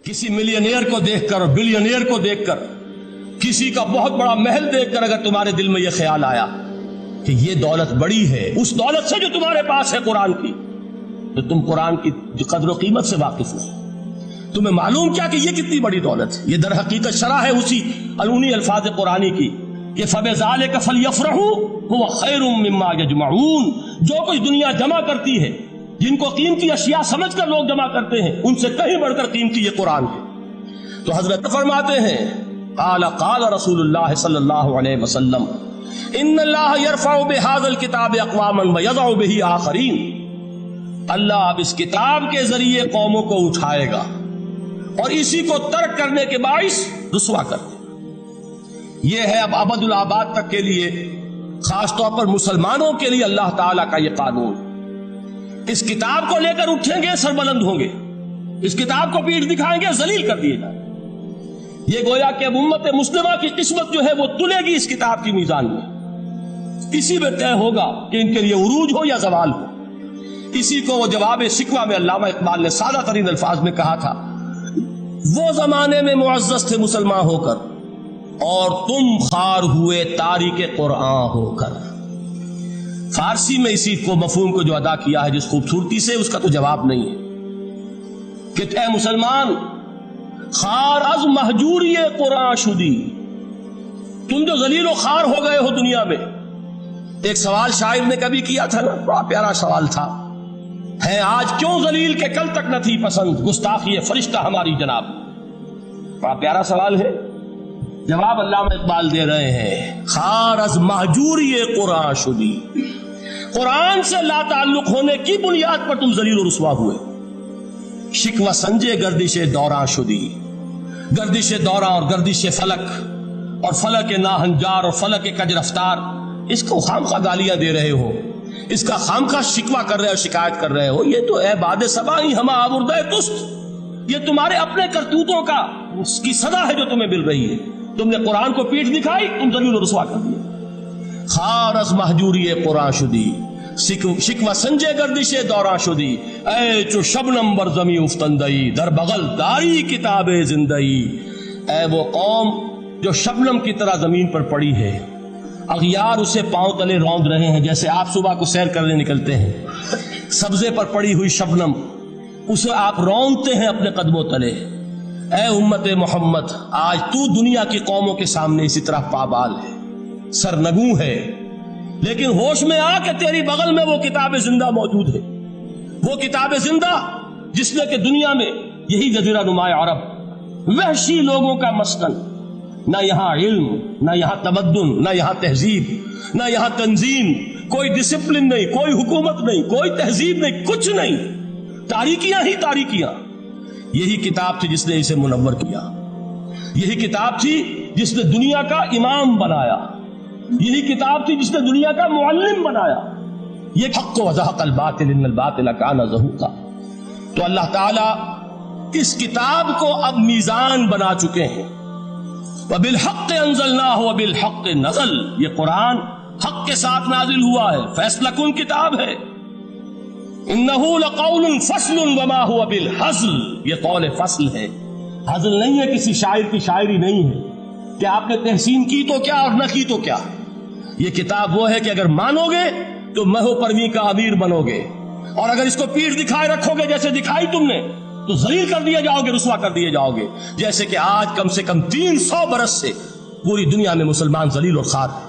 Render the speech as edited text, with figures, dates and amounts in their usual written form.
किसी मिलियनियर को देखकर और बिलियनियर को देखकर, किसी का बहुत बड़ा महल देखकर अगर तुम्हारे दिल में यह ख्याल आया कि ये दौलत बड़ी है उस दौलत से जो तुम्हारे पास है कुरान की, तो तुम कुरान की कद्र और कीमत से वाकिफ नहीं। तुम्हें मालूम क्या कि ये कितनी बड़ी दौलत है। ये दर हकीकत शरह है उसी अलूनी अल्फाज कुरानी की कि फबिज़ालिका फलयफ़रहू हुवा खैरुम मिम्मा यजमऊन। जो कुछ दुनिया जमा करती है, जिनको कीमती अशिया समझ कर लोग जमा करते हैं, उनसे कहीं बढ़कर कीमती ये कुरान है। तो हजरत फरमाते हैं क़ाल रसूलुल्लाह सल्लल्लाहु अलैहि वसल्लम इन्नल्लाह यरफ़उ बिहाज़ल किताबि अक़वामन व यज़अउ बिही आख़रीन। अल्लाह अब इस किताब के जरिए कौमों को उठाएगा और इसी को तर्क करने के बाइस रुसवा कर दे। ये है अब अबदुल आबाद तक के लिए, खासतौर पर मुसलमानों के लिए अल्लाह ताला का ये कानून। इस किताब को लेकर उठेंगे सरबलंद होंगे, इस किताब को पीठ दिखाएंगे जलील कर दिए जाए। ये गोया कि अब उम्मत मुस्लिमा की किस्मत जो है वो तुलेगी इस किताब की मीजान में। इसी में तय होगा कि इनके लिए उरूज हो या जवाल हो। इसी को वो जवाब शिकवा में अल्लामा इकबाल ने सादा तरीन अल्फाज में कहा था, वो जमाने में मुअज़्ज़ज़ थे मुसलमान होकर और तुम खार हुए तारीके कुरान होकर। फारसी में इसी को मफहूम को जो अदा किया है जिस खूबसूरती से, उसका तो जवाब नहीं है कि ऐ मुसलमान खार अज महजूरी कुरान शुदी, तुम जो जलील व खार हो गए हो दुनिया में। एक सवाल शायर ने कभी किया था ना, बड़ा प्यारा सवाल था, है आज क्यों जलील के कल तक न थी पसंद गुस्ताखी फरिश्ता हमारी जनाब। बड़ा प्यारा सवाल है। जवाब अल्लामा इकबाल दे रहे हैं, खार अज महजूरी कुरान शुदी, कुरान से ला ताल्लुक होने की बुनियाद पर तुम जलील और रुसवा हुए। शिकवा संजय गर्दिशे दौरा शुदी, गर्दिशे दौरा और गर्दिशे फलक और फलक नाहंजार और फलक कज रफ्तार, इसको खामखा गालियां दे रहे हो, इसका खामखा शिकवा कर रहे हो, शिकायत कर रहे हो। ये तो है बाद सबाई हमा आबुर्दे तुस्त, ये तुम्हारे अपने करतूतों का उसकी सदा है जो तुम्हें मिल रही है। तुमने कुरान को पीठ दिखाई, तुम जलील और रुसवा कर दिए। खारस महजूरी कुरान शुदी, शिकवा संजय गर्दिशे दौरा शुदी, ऐ चो शबनम बर जमी उफ्तंदई दर बगल दारी किताबे जिंदई। ऐ वो कौम जो शबनम की तरह जमीन पर पड़ी है, अगियार उसे पांव तले रौंद रहे हैं, जैसे आप सुबह को सैर करने निकलते हैं, सब्जे पर पड़ी हुई शबनम उसे आप रौंदते हैं अपने कदमों तले। ऐ उम्मत मोहम्मद, आज तू दुनिया की कौमों के सामने इसी तरह पाबाल है, सरनगू है, लेकिन होश में आ कि तेरी बगल में वो किताब जिंदा मौजूद है। वो किताब जिंदा जिसने कि दुनिया में यही जजीरा नुमाए अरब वहशी लोगों का मस्कन, ना यहाँ इल्म, ना यहाँ तमद्दुन, ना यहाँ तहजीब, ना यहाँ तंजीम, कोई डिसिप्लिन नहीं, कोई हुकूमत नहीं, कोई तहजीब नहीं, कुछ नहीं, तारीकियां ही तारीकियां। यही किताब थी जिसने इसे मुनव्वर किया, यही किताब थी जिसने दुनिया का इमाम बनाया, यही किताब थी जिसने दुनिया का मुअल्लिम बनाया। ये हक़ व ज़हक़ल बातिल इन्नल बातिल काना ज़हूक़ा। तो अल्लाह ताला इस किताब को अब मीज़ान बना चुके हैं। व बिल हक़्क़ि अंज़लनाहु व बिल हक़्क़ि नज़ल, ये कुरान हक़ के साथ नाजिल हुआ है, फैसला कुन किताब है। इन्नहु लक़ौलुन फ़स्लुन व मा हुवा बिल हज़्ल, ये कौल फ़स्ल है, हज़्ल नहीं है, किसी शायर की शायरी नहीं है कि आपने तहसीन की तो क्या और न की तो क्या। ये किताब वो है कि अगर मानोगे तो महो परवी का अमीर बनोगे, और अगर इसको पीठ दिखाए रखोगे जैसे दिखाई तुमने, तो जलील कर दिए जाओगे, रुसवा कर दिए जाओगे। जैसे कि आज कम से कम 300 बरस से पूरी दुनिया में मुसलमान जलील और खार है।